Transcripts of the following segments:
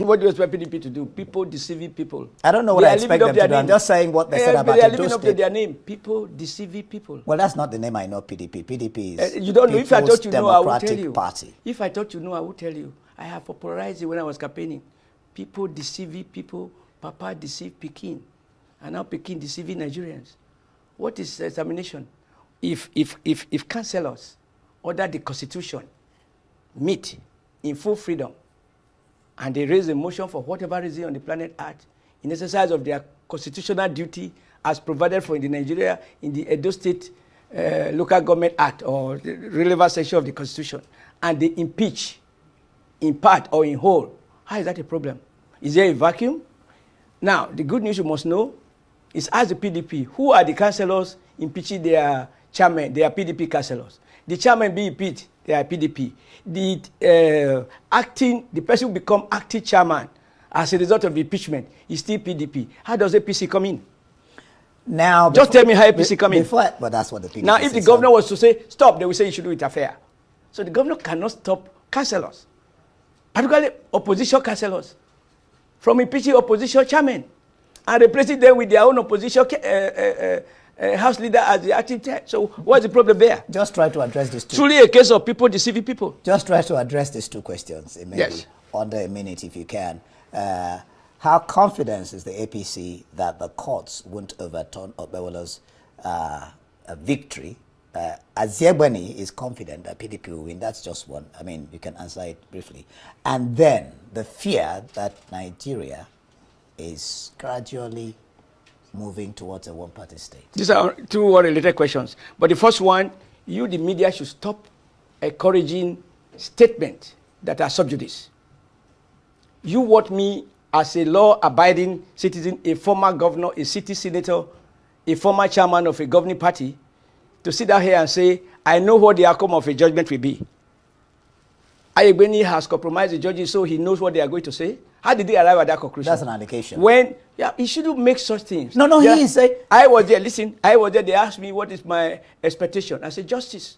What do you expect PDP to do? People deceiving people. I don't know what I expect them to do. I'm just saying what they said about They are Edo living up to State. their name. People deceiving people. Well, that's not the name I know PDP. PDP is you don't know. If I thought you know, I would tell you. Party. If I thought you know, I would tell you. I have popularized it when I was campaigning. People deceiving people. Papa deceived Pekin. And now Pekin deceiving Nigerians. What is examination? If councillors order the Constitution meet in full freedom, and they raise a motion for whatever reason on the planet Earth, in exercise of their constitutional duty as provided for in the Edo State Local Government Act or the relevant section of the Constitution, and they impeach in part or in whole, how is that a problem? Is there a vacuum? Now, the good news you must know is, as the PDP, who are the councillors impeaching their chairman, their PDP councillors? The chairman being impeached, they are PDP. The person who become acting chairman as a result of the impeachment is still PDP. How does APC come in? Now, just tell me how APC come in. But that's what the PDP now, if the governor was to say stop, they will say you should do it fair. So the governor cannot stop councillors, particularly opposition councillors, from impeaching opposition chairmen and replacing them with their own opposition House leader as the acting chair. So what's the problem there? Just try to address this. Truly a case of people deceiving people. Just try to address these two questions. Yes. Under a minute, if you can. How confident is the APC that the courts won't overturn Obewola's victory? Aziebweni is confident that PDP will win. That's just one. I mean, you can answer it briefly. And then the fear that Nigeria is gradually moving towards a one-party state. These are two related questions. But the first one, you, the media, should stop encouraging statements that are sub judice. You want me, as a law-abiding citizen, a former governor, a city senator, a former chairman of a governing party, to sit down here and say, I know what the outcome of a judgment will be. Ayegbeni has compromised the judges, so he knows what they are going to say. How did they arrive at that conclusion? That's an allegation. He shouldn't make such things. No, he is saying. I was there, listen, I was there, they asked me what is my expectation. I said, justice.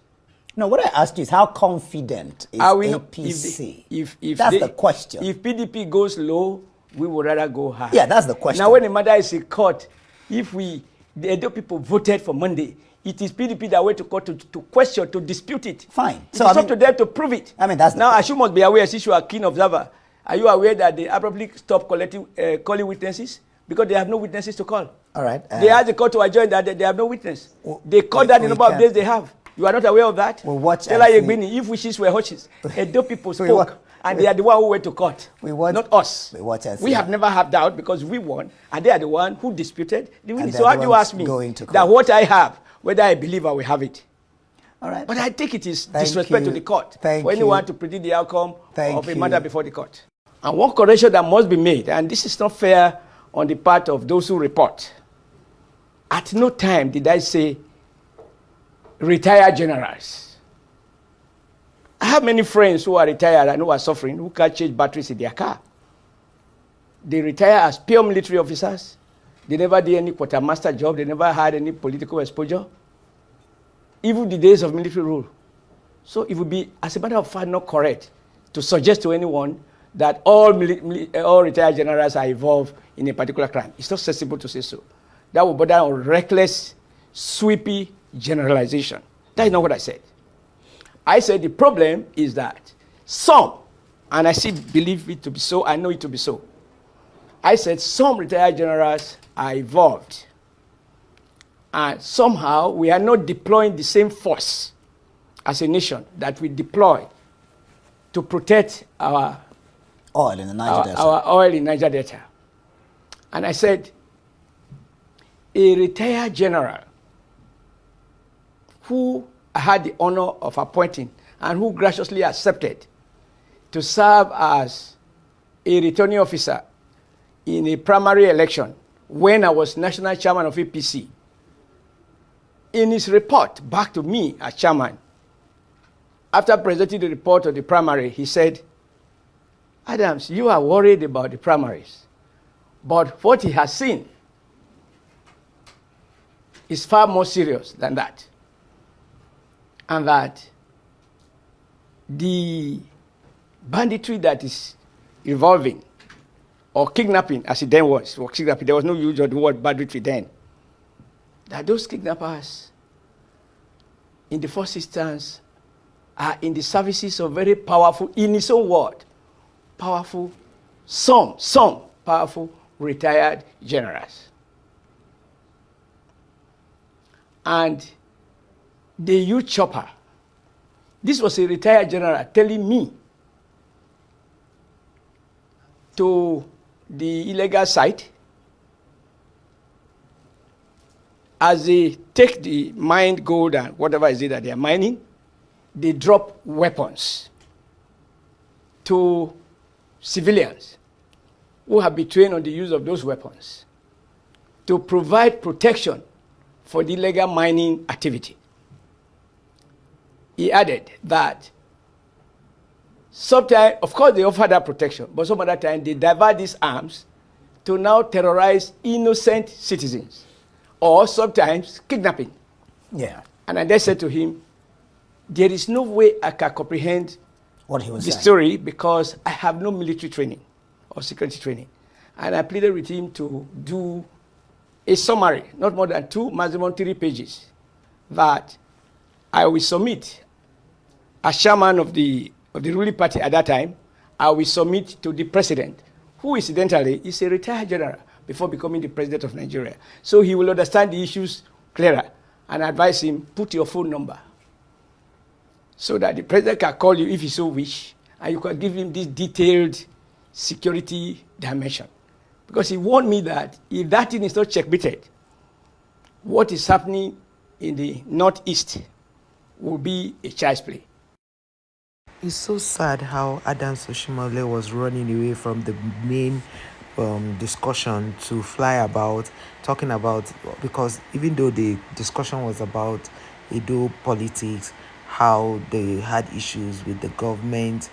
No, what I asked you is how confident is APC? That's the question. If PDP goes low, we would rather go high. Yeah, that's the question. Now, when the matter is in court, if the Edo people voted for Monday, it is PDP that went to court to question, to dispute it. Fine. So it's up to them to prove it. I mean, that's now, as you must be aware, since you are a keen observer, are you aware that they abruptly stopped calling witnesses? Because they have no witnesses to call. All right. They asked the court to adjourn that they have no witness. They called that the number of days they have. You are not aware of that? We'll watch. Tell Ayegbeni, if wishes were horses, Edo people spoke, and they are the one who went to court. Not us. We have never had doubt because we won, and they are the one who disputed the winning. So how do you ask me that what I have, whether I believe I will have it? All right. But I think it is disrespect to the court for anyone to predict the outcome of a matter before the court. And one correction that must be made, and this is not fair on the part of those who report. At no time did I say retired generals. I have many friends who are retired and who are suffering, who can't change batteries in their car. They retire as pure military officers. They never did any quartermaster job. They never had any political exposure. Even the days of military rule. So it would be, as a matter of fact, not correct to suggest to anyone that all retired generals are involved in a particular crime. It's not sensible to say so. That would border on reckless, sweepy generalization. That is not what I said. I said the problem is that some, and I still believe it to be so, I know it to be so. I said some retired generals are involved. And somehow we are not deploying the same force as a nation that we deploy to protect our oil in the Niger Delta. Our oil in Niger Delta. And I said, a retired general who I had the honor of appointing and who graciously accepted to serve as a returning officer in a primary election when I was national chairman of APC. In his report back to me as chairman, after presenting the report of the primary, he said, Adams, you are worried about the primaries, but what he has seen is far more serious than that. And that the banditry that is evolving or kidnapping, as it then was, or kidnapping, there was no use of the word banditry then, that those kidnappers, in the first instance, are in the services of very powerful, in his own word, powerful, some powerful retired generals. And the youth chopper, this was a retired general telling me to the illegal site, as they take the mined gold and whatever is it that they are mining, they drop weapons to civilians who have been trained on the use of those weapons to provide protection for the illegal mining activity. He added that sometimes, of course, they offer that protection, but some other time they divert these arms to now terrorize innocent citizens, or sometimes kidnapping. Yeah. And I then said to him, there is no way I can comprehend what he was the saying. story because I have no military training or security training. And I pleaded with him to do a summary, not more than 2, maximum 3 pages, that I will submit as chairman of the ruling party at that time. I will submit to the president, who incidentally is a retired general before becoming the president of Nigeria. So he will understand the issues clearer, and advise him, put your phone number, so that the president can call you if he so wish, and you can give him this detailed security dimension. Because he warned me that if that thing is not checkmated, what is happening in the Northeast will be a child's play. It's so sad how Adams Oshimole was running away from the main discussion to fly about, talking about, because even though the discussion was about Edo politics, how they had issues with the government,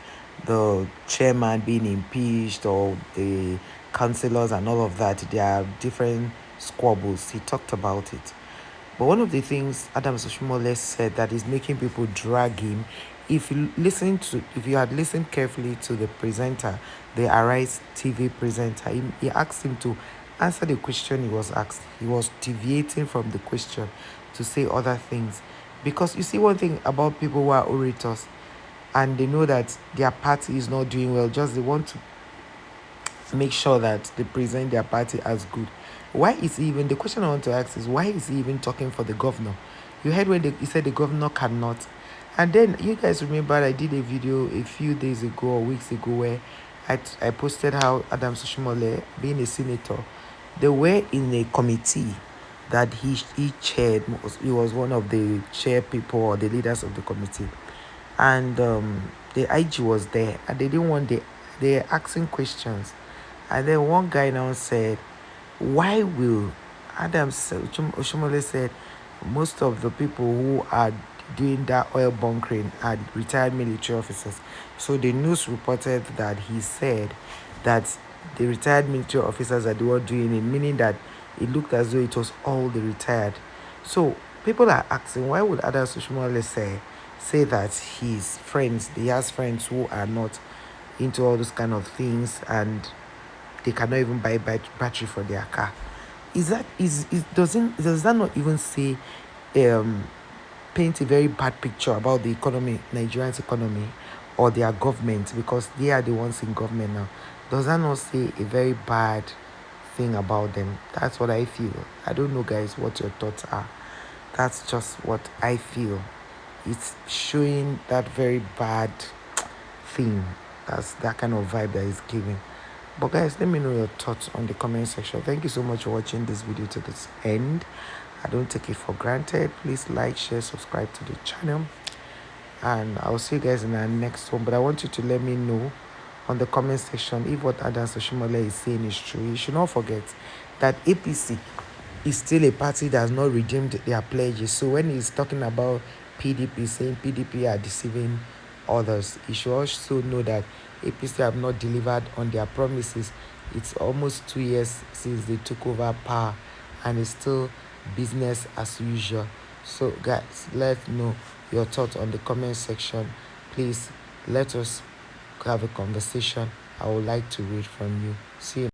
the chairman being impeached, or the councillors and all of that, there are different squabbles. He talked about it. But one of the things Adams Oshimole said that is making people drag him, if you had listened carefully to the presenter, the Arise TV presenter, he asked him to answer the question he was asked. He was deviating from the question to say other things. Because you see, one thing about people who are orators, and they know that their party is not doing well, just they want to make sure that they present their party as good. Why is he even, the question I want to ask is, why is he even talking for the governor? You heard when he said the governor cannot. And then you guys remember I did a video a few days ago or weeks ago where I posted how Adams Oshimole, being a senator, they were in a committee that he chaired. He was one of the chair people or the leaders of the committee. And the IG was there, and they didn't want they're asking questions. And then one guy now said, why will Adams Oshimole said most of the people who are doing that oil bunkering are retired military officers. So the news reported that he said that the retired military officers are the one doing it, meaning that it looked as though it was all the retired. So people are asking, why would Adams Oshimole say that he has friends who are not into all those kind of things and they cannot even buy battery for their car? Does that not even say paint a very bad picture about the economy, Nigerian's economy, or their government, because they are the ones in government now? Does that not say a very bad thing about them? That's what I feel. I don't know, guys, what your thoughts are. That's just what I feel. It's showing that very bad thing. That's that kind of vibe that is giving. But guys, let me know your thoughts on the comment section. Thank you so much for watching this video to this end. I don't take it for granted. Please like, share, subscribe to the channel, and I'll see you guys in our next one. But I want you to let me know on the comment section if what Adams Oshimole is saying is true. You should not forget that APC is still a party that has not redeemed their pledges. So when he's talking about PDP, saying PDP are deceiving others, you should also know that APC have not delivered on their promises. It's almost 2 years since they took over power, and it's still business as usual. So guys, let me know your thoughts on the comment section. Please let us have a conversation. I would like to read from you. See you.